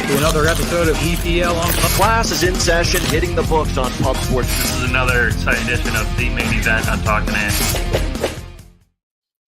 to another episode of EPL on Pub. Class is in session, hitting the books on Pub Sports. This is another exciting edition of the main event on Talking Ant.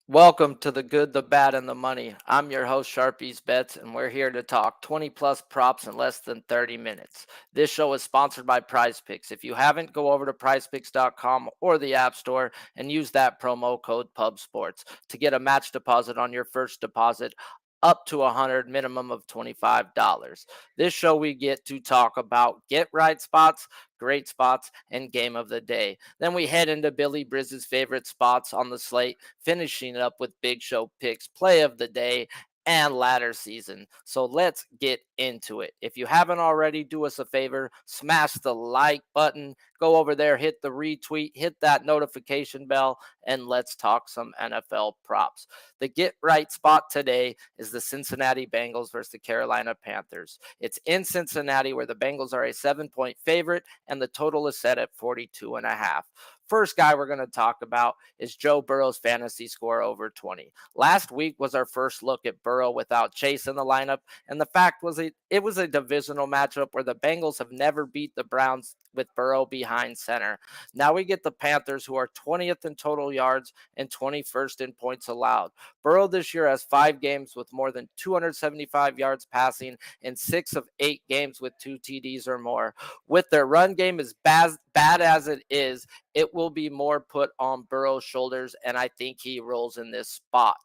Welcome to the good, the bad, and the money. I'm your host, Sharpies Bets, and we're here to talk 20-plus props in less than 30 minutes. This show is sponsored by PrizePicks. If you haven't, go over to PrizePicks.com or the App Store and use that promo code PUBSPORTS to get a match deposit on your first deposit up to $100, minimum of $25. This show we get to talk about get right spots, great spots, and game of the day. Then we head into Billy Brizz's favorite spots on the slate, finishing up with Big Show picks, play of the day, and ladder season. So let's get into it. If you haven't already, do us a favor, smash the like button, go over there, hit the retweet, hit that notification bell, and let's talk some NFL props. The get right spot today is the Cincinnati Bengals versus the Carolina Panthers. It's in Cincinnati where the Bengals are a 7-point favorite and the total is set at 42.5. First guy we're going to talk about is Joe Burrow's fantasy score over 20. Last week was our first look at Burrow without Chase in the lineup, and the fact was it was a divisional matchup where the Bengals have never beat the Browns with Burrow behind center. Now we get the Panthers, who are 20th in total yards and 21st in points allowed. Burrow this year has 5 games with more than 275 yards passing and 6 of 8 games with 2 TDs or more. With their run game as bad as it is, it will be more put on Burrow's shoulders, and I think he rolls in this spot.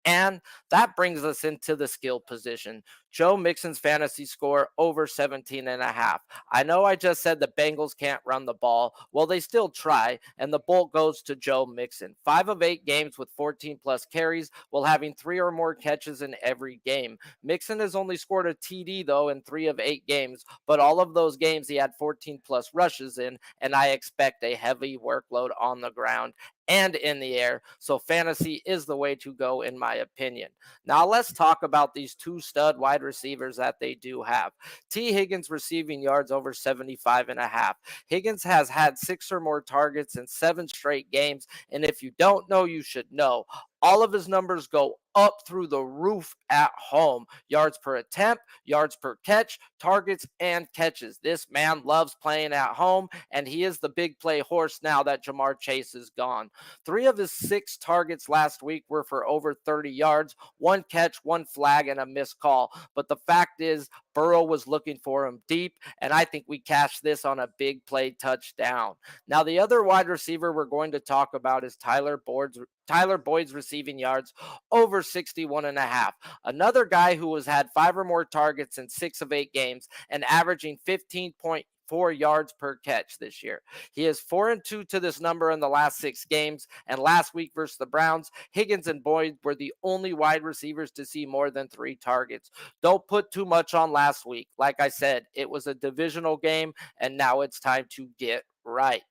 And that brings us into the skill position. Joe Mixon's fantasy score over 17.5. I know I just said the Bengals can't run the ball. Well, they still try, and the bolt goes to Joe Mixon. 5 of 8 games with 14-plus carries, while having 3 or more catches in every game. Mixon has only scored a TD, though, in 3 of 8 games, but all of those games he had 14-plus rushes in, and I expect a heavy workload on the ground and in the air, so fantasy is the way to go in my opinion. Now let's talk about these 2 stud wide receivers that they do have. T. Higgins receiving yards over 75.5. Higgins has had 6 or more targets in 7 straight games, and if you don't know, you should know. All of his numbers go up through the roof at home. Yards per attempt, yards per catch, targets, and catches. This man loves playing at home, and he is the big play horse now that Jamar Chase is gone. 3 of his 6 targets last week were for over 30 yards, 1 catch, 1 flag, and a missed call. But the fact is, Burrow was looking for him deep, and I think we cashed this on a big play touchdown. Now, the other wide receiver we're going to talk about is Tyler Boyd's receiving yards over 61.5. Another guy who has had 5 or more targets in 6 of 8 games and averaging 15.4 yards per catch this year. He is 4-2 to this number in the last 6 games, and last week versus the Browns, Higgins and Boyd were the only wide receivers to see more than 3 targets. Don't put too much on last week. Like I said, it was a divisional game, and now it's time to get right.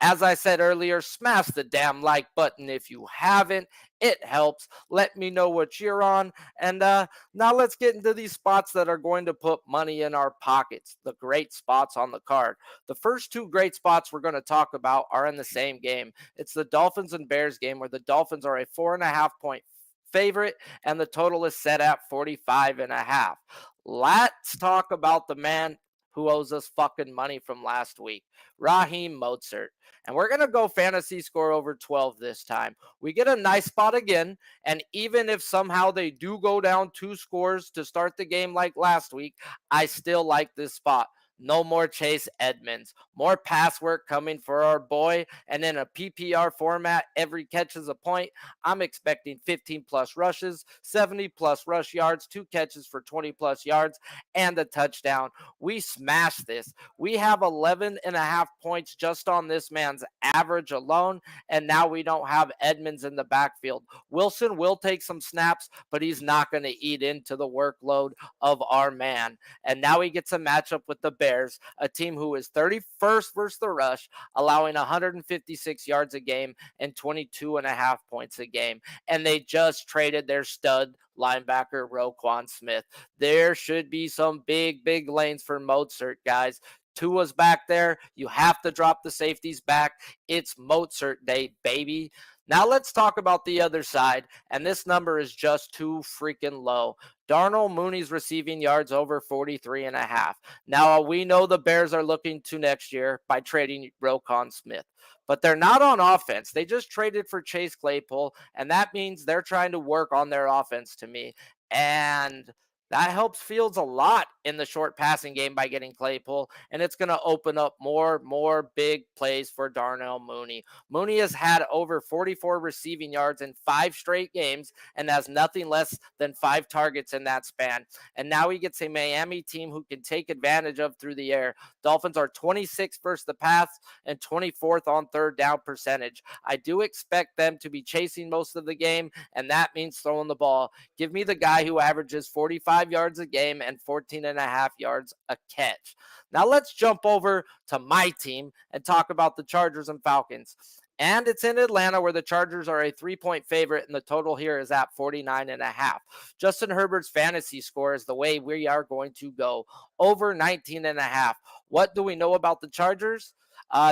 As I said earlier, smash the damn like button if you haven't. It helps. Let me know what you're on. And now let's get into these spots that are going to put money in our pockets, the great spots on the card. The first 2 great spots we're going to talk about are in the same game. It's the Dolphins and Bears game, where the Dolphins are a 4.5-point favorite and the total is set at 45.5. Let's talk about the man who owes us fucking money from last week, Raheem Mostert. And we're going to go fantasy score over 12 this time. We get a nice spot again, and even if somehow they do go down 2 scores to start the game like last week, I still like this spot. No more Chase Edmonds. More pass work coming for our boy. And in a PPR format, every catch is a point. I'm expecting 15-plus rushes, 70-plus rush yards, 2 catches for 20-plus yards, and a touchdown. We smash this. We have 11.5 points just on this man's average alone, and now we don't have Edmonds in the backfield. Wilson will take some snaps, but he's not going to eat into the workload of our man. And now he gets a matchup with the Bears, a team who is 31st versus the rush, allowing 156 yards a game and 22.5 points a game. And they just traded their stud linebacker Roquan Smith. There should be some big lanes for Mostert, guys. Tua's back there. You have to drop the safeties back. It's Mostert day, baby. Now let's talk about the other side, and this number is just too freaking low. Darnell Mooney's receiving yards over 43.5. Now we know the Bears are looking to next year by trading Roquan Smith, but they're not on offense. They just traded for Chase Claypool, and that means they're trying to work on their offense to me. And that helps Fields a lot in the short passing game by getting Claypool, and it's going to open up more big plays for Darnell Mooney. Mooney has had over 44 receiving yards in 5 straight games and has nothing less than 5 targets in that span. And now he gets a Miami team who can take advantage of through the air. Dolphins are 26th versus the pass and 24th on third down percentage. I do expect them to be chasing most of the game, and that means throwing the ball. Give me the guy who averages 45 yards a game and 14.5 yards a catch. Now let's jump over to my team and talk about the Chargers and Falcons. And it's in Atlanta, where the Chargers are a 3-point favorite, and the total here is at 49.5. Justin Herbert's fantasy score is the way we are going to go, over 19.5. What do we know about the Chargers?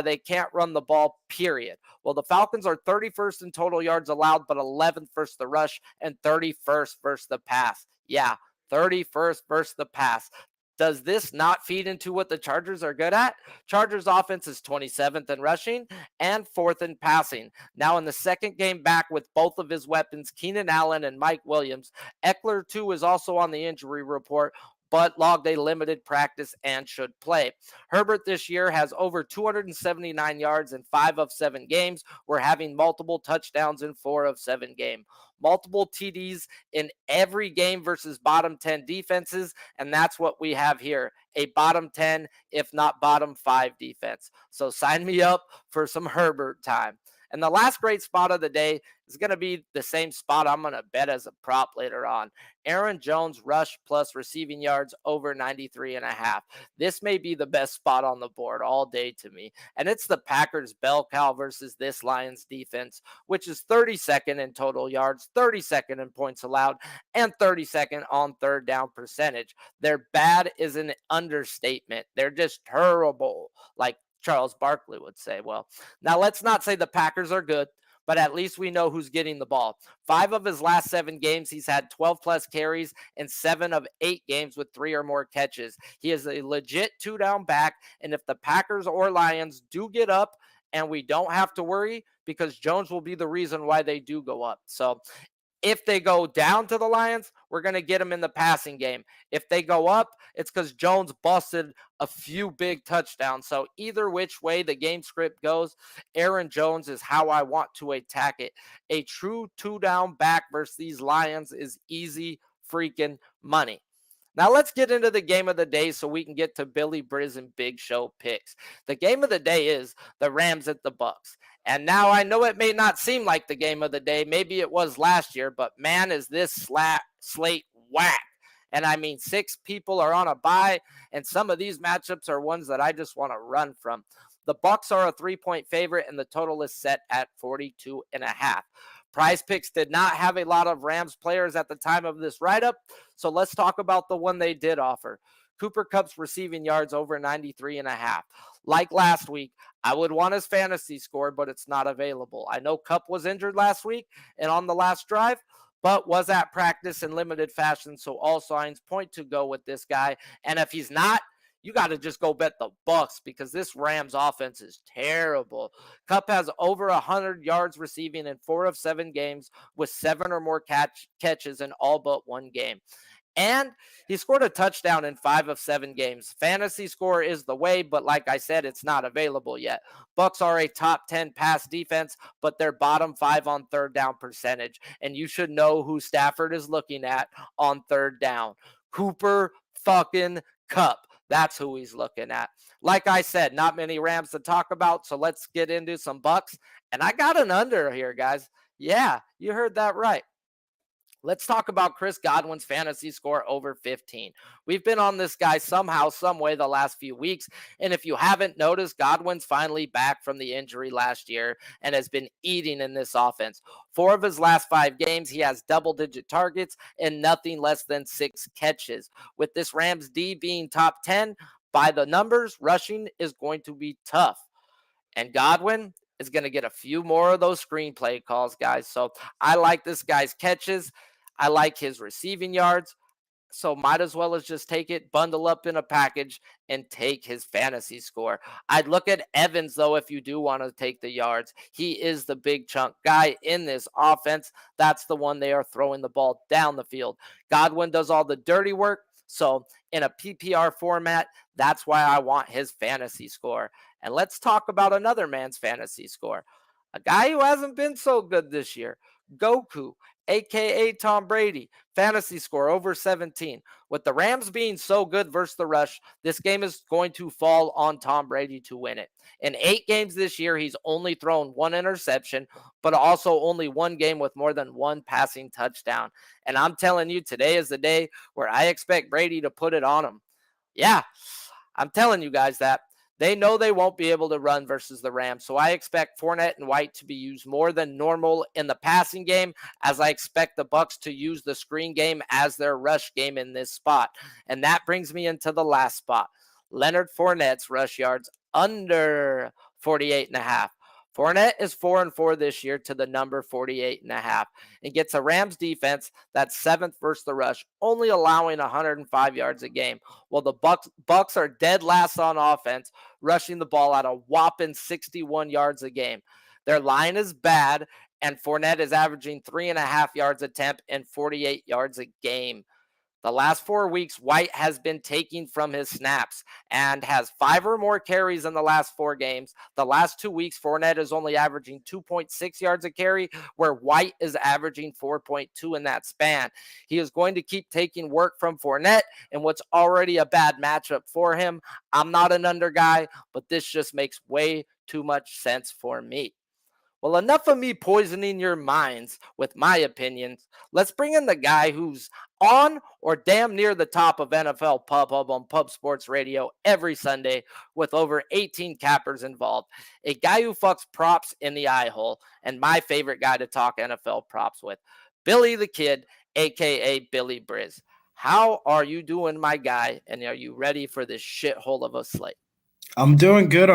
They can't run the ball, period. Well, the Falcons are 31st in total yards allowed, but 11th versus the rush and 31st versus the pass. Yeah, 31st versus the pass. Does this not feed into what the Chargers are good at? Chargers offense is 27th in rushing and 4th in passing. Now in the second game back with both of his weapons, Keenan Allen and Mike Williams. Eckler too is also on the injury report, but logged a limited practice and should play. Herbert this year has over 279 yards in 5 of 7 games. We're having multiple touchdowns in 4 of 7 games. Multiple TDs in every game versus bottom 10 defenses, and that's what we have here, a bottom 10, if not bottom 5 defense. So sign me up for some Herbert time. And the last great spot of the day is going to be the same spot I'm going to bet as a prop later on. Aaron Jones rush plus receiving yards over 93.5. This may be the best spot on the board all day to me. And it's the Packers bell cow versus this Lions defense, which is 32nd in total yards, 32nd in points allowed, and 32nd on third down percentage. Their bad is an understatement. They're just terrible, like Charles Barkley would say. Well, now let's not say the Packers are good, but at least we know who's getting the ball. 5 of his last 7 games, he's had 12 plus carries, and 7 of 8 games with 3 or more catches. He is a legit 2-down back, and if the Packers or Lions do get up, and we don't have to worry, because Jones will be the reason why they do go up. So if they go down to the Lions, we're going to get them in the passing game. If they go up, it's because Jones busted a few big touchdowns. So either which way the game script goes, Aaron Jones is how I want to attack it. A true 2-down back versus these Lions is easy freaking money. Now let's get into the game of the day so we can get to Billy Briz and Big Show picks. The game of the day is the Rams at the Bucks. And now I know it may not seem like the game of the day. Maybe it was last year, but man, is this slate whack. And I mean, 6 people are on a bye, and some of these matchups are ones that I just want to run from. The Bucks are a 3-point favorite, and the total is set at 42.5. Prize Picks did not have a lot of Rams players at the time of this write-up, so let's talk about the one they did offer. Cooper Kupp's receiving yards over 93.5. Like last week, I would want his fantasy score, but it's not available. I know Kupp was injured last week and on the last drive, but was at practice in limited fashion, so all signs point to go with this guy. And if he's not, you got to just go bet the Bucks, because this Rams offense is terrible. Kupp has over 100 yards receiving in 4 of 7 games with 7 or more catches in all but 1 game. And he scored a touchdown in 5 of 7 games. Fantasy score is the way, but like I said, it's not available yet. Bucks are a top 10 pass defense, but they're bottom 5 on third down percentage. And you should know who Stafford is looking at on third down. Cooper fucking Kupp. That's who he's looking at. Like I said, not many Rams to talk about, so let's get into some Bucks. And I got an under here, guys. Yeah, you heard that right. Let's talk about Chris Godwin's fantasy score over 15. We've been on this guy somehow, some way the last few weeks. And if you haven't noticed, Godwin's finally back from the injury last year and has been eating in this offense. 4 of his last 5 games, he has double-digit targets and nothing less than 6 catches. With this Rams D being top 10, by the numbers, rushing is going to be tough. And Godwin, is going to get a few more of those screenplay calls, guys. So I like this guy's catches. I like his receiving yards. So might as well as just take it, bundle up in a package, and take his fantasy score. I'd look at Evans, though, if you do want to take the yards. He is the big chunk guy in this offense. That's the one they are throwing the ball down the field. Godwin does all the dirty work. So in a PPR format, that's why I want his fantasy score. And let's talk about another man's fantasy score. A guy who hasn't been so good this year, Goku, aka Tom Brady, fantasy score over 17. With the Rams being so good versus the rush, this game is going to fall on Tom Brady to win it. In 8 games this year, he's only thrown 1 interception, but also only 1 game with more than 1 passing touchdown. And I'm telling you, today is the day where I expect Brady to put it on him. Yeah, I'm telling you guys that. They know they won't be able to run versus the Rams, so I expect Fournette and White to be used more than normal in the passing game, as I expect the Bucs to use the screen game as their rush game in this spot. And that brings me into the last spot. Leonard Fournette's rush yards under 48.5. Fournette is 4-4 this year to the number 48.5 and gets a Rams defense that's 7th versus the rush, only allowing 105 yards a game. While the Bucs are dead last on offense, rushing the ball at a whopping 61 yards a game. Their line is bad, and Fournette is averaging 3.5 yards a attempt and 48 yards a game. The last 4 weeks, White has been taking from his snaps and has 5 or more carries in the last 4 games. The last 2 weeks, Fournette is only averaging 2.6 yards a carry, where White is averaging 4.2 in that span. He is going to keep taking work from Fournette in what's already a bad matchup for him. I'm not an under guy, but this just makes way too much sense for me. Well, enough of me poisoning your minds with my opinions. Let's bring in the guy who's on or damn near the top of NFL Pub Hub on Pub Sports Radio every Sunday with over 18 cappers involved. A guy who fucks props in the eye hole, and my favorite guy to talk NFL props with, Billy the Kid, a.k.a. Billy Briz. How are you doing, my guy, and are you ready for this shithole of a slate? I'm doing good.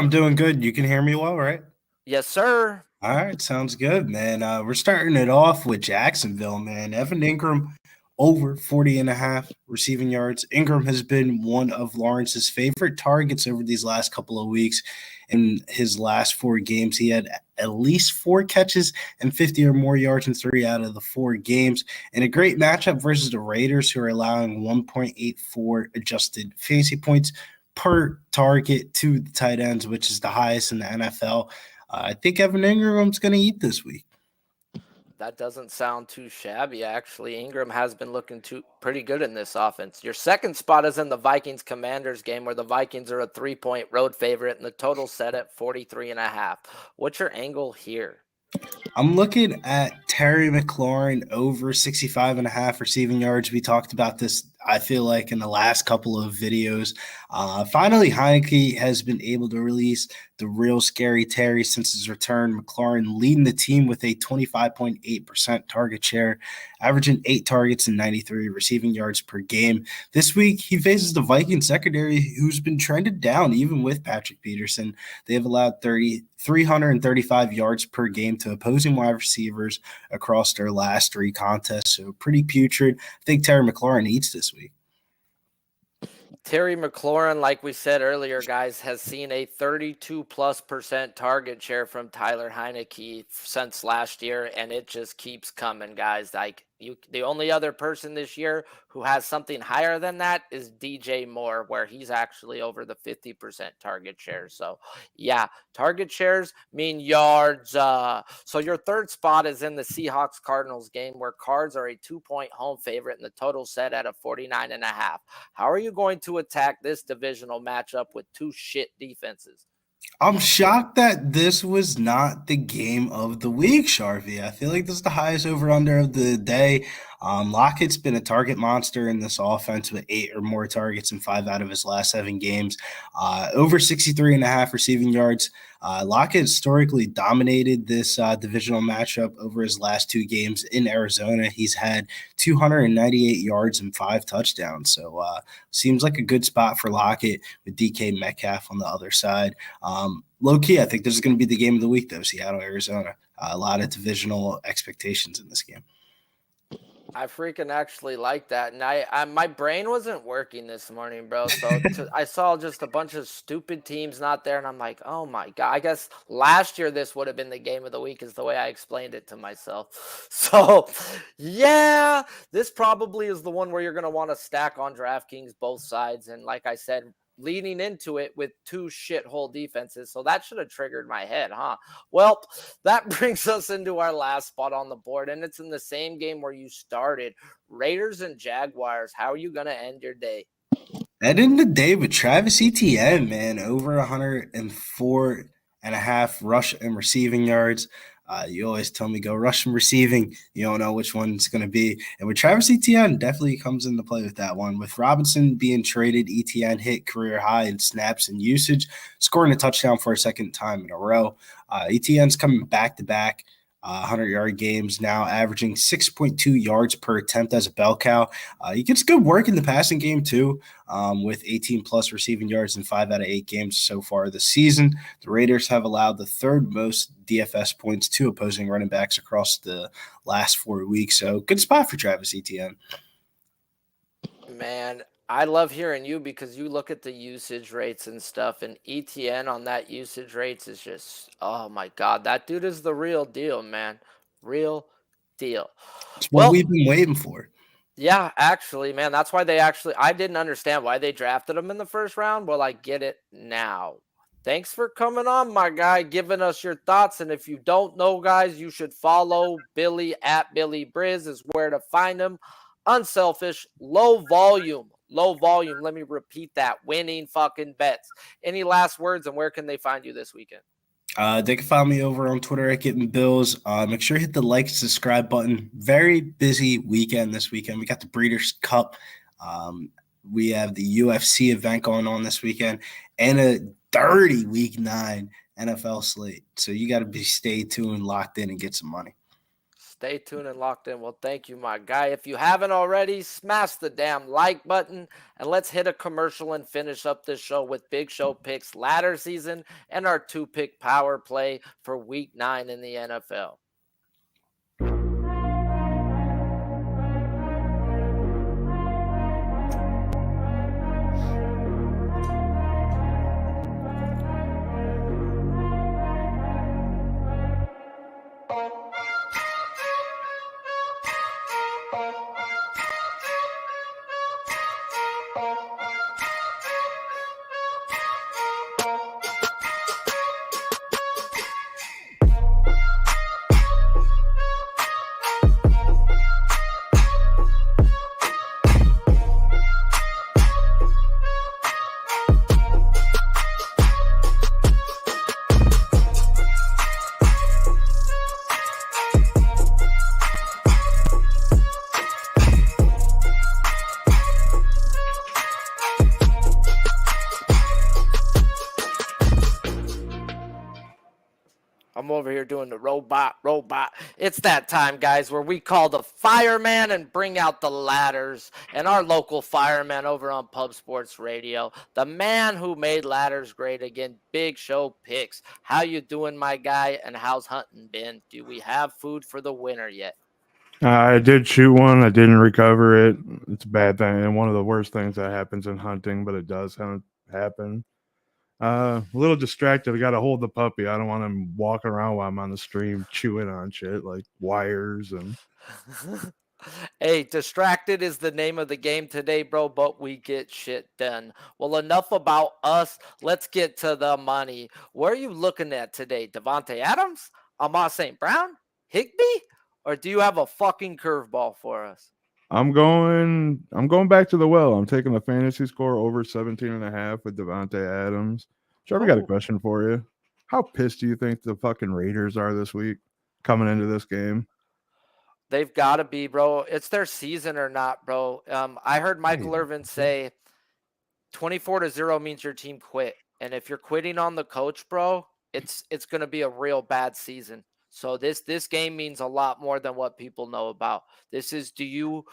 You can hear me well, right? Yes, sir. All right, sounds good, man. We're starting it off with Jacksonville, man. Evan Ingram over 40.5 receiving yards. Ingram has been one of Lawrence's favorite targets over these last couple of weeks. In his last 4 games, he had at least 4 catches and 50 or more yards in 3 out of the 4 games. And a great matchup versus the Raiders, who are allowing 1.84 adjusted fantasy points per target to the tight ends, which is the highest in the NFL. I think Evan Ingram's going to eat this week. That doesn't sound too shabby, actually. Ingram has been looking pretty good in this offense. Your second spot is in the Vikings-Commanders game, where the Vikings are a 3-point road favorite and the total set at 43.5. What's your angle here? I'm looking at Terry McLaurin over 65.5 receiving yards. We talked about this, I feel like, in the last couple of videos. Finally, Heineke has been able to release the real scary Terry since his return. McLaurin leading the team with a 25.8% target share, averaging 8 targets and 93 receiving yards per game. This week, he faces the Vikings secondary, who's been trended down even with Patrick Peterson. They have allowed 335 yards per game to opposing wide receivers across their last 3 contests. So pretty putrid. I think Terry McLaurin eats this week. Terry McLaurin, like we said earlier, guys, has seen a 32+% target share from Tyler Heineke since last year, and it just keeps coming, guys. Like, the only other person this year who has something higher than that is DJ Moore, where he's actually over the 50% target share. So, yeah, target shares mean yards. So your third spot is in the Seahawks-Cardinals game, where Cards are a 2-point home favorite and the total set at a 49.5. How are you going to attack this divisional matchup with 2 shit defenses? I'm shocked that this was not the game of the week, Sharvie. I feel like this is the highest over-under of the day. Lockett's been a target monster in this offense with 8 or more targets in 5 out of his last 7 games. Over 63.5 receiving yards. Lockett historically dominated this divisional matchup over his last 2 games in Arizona. He's had 298 yards and 5 touchdowns. So seems like a good spot for Lockett with DK Metcalf on the other side. low key, I think this is going to be the game of the week, though. Seattle, Arizona. A lot of divisional expectations in this game. I freaking actually like that, and I my brain wasn't working this morning, bro. So I saw just a bunch of stupid teams not there, and I'm like, oh my god. I guess last year this would have been the game of the week, is the way I explained it to myself. So yeah, this probably is the one where you're gonna want to stack on DraftKings both sides, and like I said, leading into it with two shithole defenses. So that should have triggered my head, huh? Well, that brings us into our last spot on the board, and it's in the same game where you started. Raiders and Jaguars. How are you going to end your day? Ending the day with Travis Etienne, man, over 104.5 rush and receiving yards. You always tell me go rush and receiving. You don't know which one it's going to be. And with Travis Etienne, definitely comes into play with that one. With Robinson being traded, Etienne hit career high in snaps and usage, scoring a touchdown for a second time in a row. Etienne's coming back-to-back 100-yard games now, averaging 6.2 yards per attempt as a bell cow. He gets good work in the passing game too, with 18-plus receiving yards in 5 out of 8 games so far this season. The Raiders have allowed the third most DFS points to opposing running backs across the last 4 weeks. So good spot for Travis Etienne. Man, I love hearing you because you look at the usage rates and stuff, and ETN on that usage rates is just, oh my God, that dude is the real deal, man. Real deal. It's what we've been waiting for. Yeah, actually, man, that's why I didn't understand why they drafted him in the first round. Well, I get it now. Thanks for coming on, my guy, giving us your thoughts. And if you don't know, guys, you should follow Billy at Billy Briz is where to find him. Unselfish, low volume. Let me repeat that. Winning fucking bets. Any last words, and where can they find you this weekend? They can find me over on Twitter at Getting Bills. Make sure you hit the like, subscribe button. Very busy weekend this weekend. We got the Breeders' Cup. We have the UFC event going on this weekend and a dirty Week 9 NFL slate. So you got to stay tuned, locked in, and get some money. Stay tuned and locked in. Well, thank you, my guy. If you haven't already, smash the damn like button, and let's hit a commercial and finish up this show with Big Show Picks ladder season and our 2-pick power play for Week 9 in the NFL. I'm over here doing the robot. It's that time, guys, where we call the fireman and bring out the ladders. And our local fireman over on Pub Sports Radio, the man who made ladders great again, Big Show Picks. How you doing, my guy? And how's hunting been? Do we have food for the winter yet? I did shoot one. I didn't recover it. It's a bad thing. And one of the worst things that happens in hunting, but it does happen. A little distracted. I got to hold the puppy. I don't want him walking around while I'm on the stream chewing on shit like wires and. Hey, distracted is the name of the game today, bro, but we get shit done. Well, enough about us. Let's get to the money. What are you looking at today? Devontae Adams? Amon St. Brown? Higbee? Or do you have a fucking curveball for us? I'm going back to the well. I'm taking the fantasy score over 17.5 with Devontae Adams. Trevor, got a question for you. How pissed do you think the fucking Raiders are this week coming into this game? They've got to be, bro. It's their season or not, bro. I heard Michael Irvin say 24-0 means your team quit. And if you're quitting on the coach, bro, it's going to be a real bad season. So this game means a lot more than what people know about. This is, do you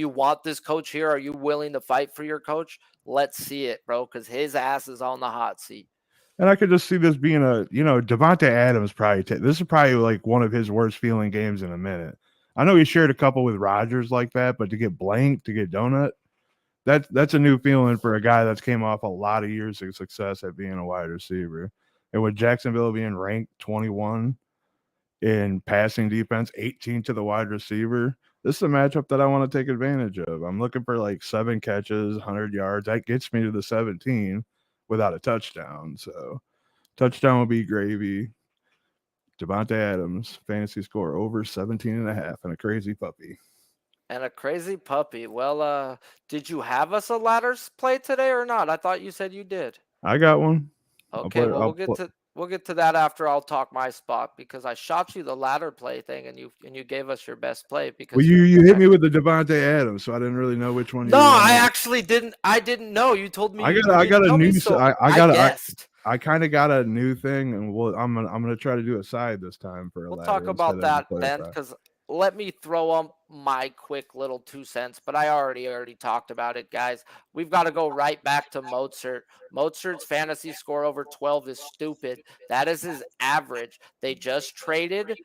want this coach here? Are you willing to fight for your coach? Let's see it, bro, because his ass is on the hot seat. And I could just see this being Devontae Adams probably. This is probably like one of his worst feeling games in a minute. I know he shared a couple with Rodgers like that, but to get blanked, to get donut, that's a new feeling for a guy that's came off a lot of years of success at being a wide receiver. And with Jacksonville being ranked 21 in passing defense, 18 to the wide receiver, this is a matchup that I want to take advantage of. I'm looking for like 7 catches, 100 yards. That gets me to the 17 without a touchdown. So touchdown will be gravy. Devontae Adams, fantasy score over 17.5 and a crazy puppy. And a crazy puppy. Well, did you have us a ladders play today or not? I thought you said you did. I got one. Okay, well we'll get to that after I'll talk my spot, because I shot you the ladder play thing and you gave us your best play because well, you hit me with the Devontae Adams, so I didn't really know which one. No, I actually didn't. I didn't know. You told me. I got a new. So I kind of got a new thing, and I'm gonna try to do a side this time for a We'll ladder talk about that then, prop. because let me throw up my quick little 2 cents, but I already talked about it, guys. We've got to go right back to Mozart. Mozart's fantasy score over 12 is stupid. That is his average. They just traded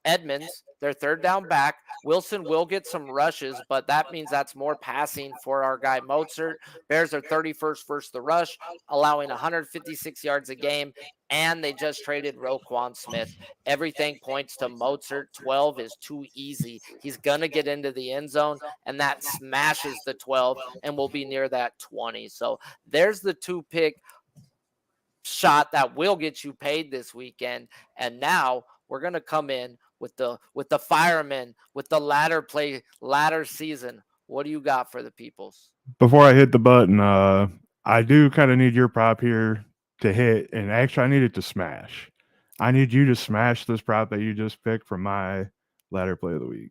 Edmonds, their third down back. Wilson will get some rushes, but that means that's more passing for our guy Mozart. Bears are 31st versus the rush, allowing 156 yards a game, and they just traded Roquan Smith. Everything points to Mozart. 12 is too easy. He's going to get into the end zone, and that smashes the 12, and we'll be near that 20. So there's the 2-pick shot that will get you paid this weekend. And now we're going to come in with the firemen, with the ladder season. What do you got for the peoples? Before I hit the button, I do kind of need your prop here to hit, and actually I need it to smash. I need you to smash this prop that you just picked for my ladder play of the week.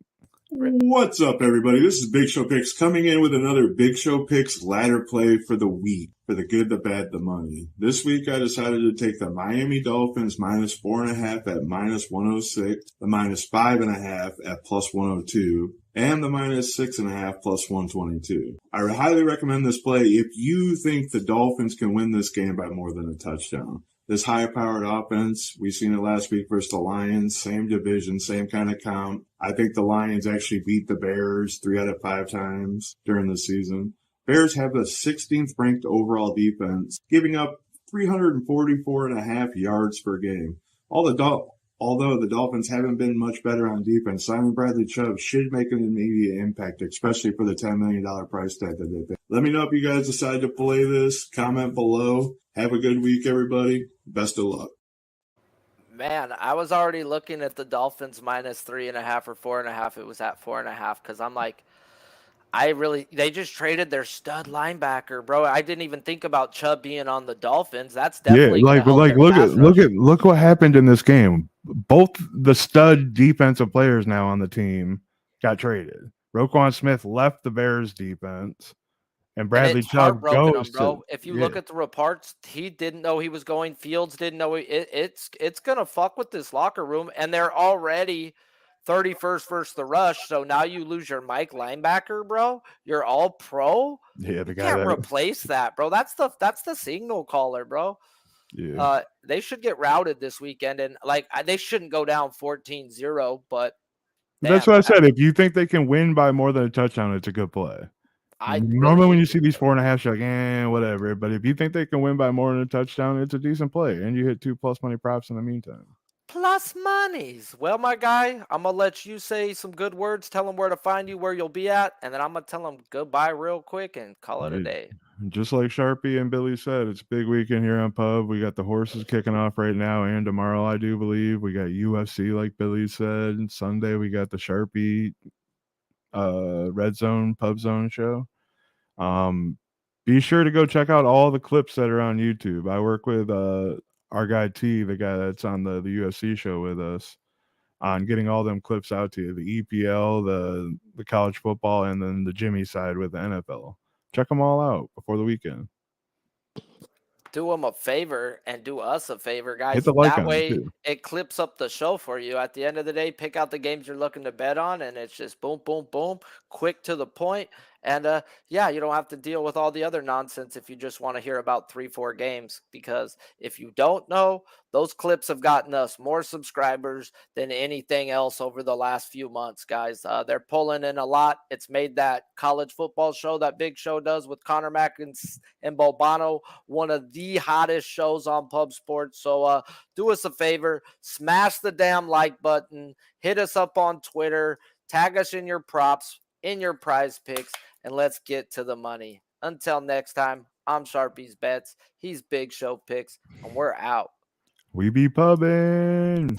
What's up, everybody? This is Big Show Picks coming in with another Big Show Picks ladder play for the week, for the good, the bad, the money. This week, I decided to take the Miami Dolphins minus 4.5 at minus 106, the minus 5.5 at plus 102, and the minus 6.5 plus 122. I highly recommend this play if you think the Dolphins can win this game by more than a touchdown. This high-powered offense, we've seen it last week versus the Lions, same division, same kind of comp. I think the Lions actually beat the Bears 3 out of 5 times during the season. Bears have the 16th ranked overall defense, giving up 344.5 yards per game. Although the Dolphins haven't been much better on defense, signing Bradley Chubb should make an immediate impact, especially for the $10 million price tag that they pay. Let me know if you guys decide to play this. Comment below. Have a good week, everybody. Best of luck. Man, I was already looking at the Dolphins minus 3.5 or 4.5. It was at 4.5 because I'm like, they just traded their stud linebacker, bro. I didn't even think about Chubb being on the Dolphins. That's definitely look what happened in this game. Both the stud defensive players now on the team got traded. Roquan Smith left the Bears defense, and Bradley Chubb goes. If you look at the reports, he didn't know he was going. Fields didn't know it's gonna fuck with this locker room, and they're already 31st versus the rush. So now you lose your Mike linebacker, bro. You're all pro. Yeah, you can't replace that, bro. That's the signal caller, bro. Yeah. They should get routed this weekend, and they shouldn't go down 14-0, but that's what I said. If you think they can win by more than a touchdown, it's a good play. Normally when you see these 4.5, you're like, whatever. But if you think they can win by more than a touchdown, it's a decent play. And you hit 2 plus money props in the meantime. Plus monies. Well, my guy, I'm going to let you say some good words, tell them where to find you, where you'll be at, and then I'm going to tell them goodbye real quick and call it a day. Just like Sharpie and Billy said, it's a big weekend here on Pub. We got the horses kicking off right now and tomorrow, I do believe. We got UFC, like Billy said. And Sunday, we got the Sharpie Red Zone, Pub Zone show. Be sure to go check out all the clips that are on YouTube. I work with our guy T, the guy that's on the UFC show with us, on getting all them clips out to you, the EPL, the college football, and then the Jimmy side with the NFL. Check them all out before the weekend. Do them a favor and do us a favor, guys. Hit the like that way it clips up the show for you. At the end of the day, pick out the games you're looking to bet on, and it's just boom, boom, boom, quick to the point. And yeah, you don't have to deal with all the other nonsense if you just want to hear about 3-4 games, because if you don't know, those clips have gotten us more subscribers than anything else over the last few months, guys. They're pulling in a lot. It's made that college football show that Big Show does with Connor Mack and Bobano one of the hottest shows on Pub Sports. So do us a favor, smash the damn like button, hit us up on Twitter, tag us in your props, in your prize picks, and let's get to the money. Until next time, I'm Sharpie's Bets. He's Big Show Picks, and we're out. We be pubbing.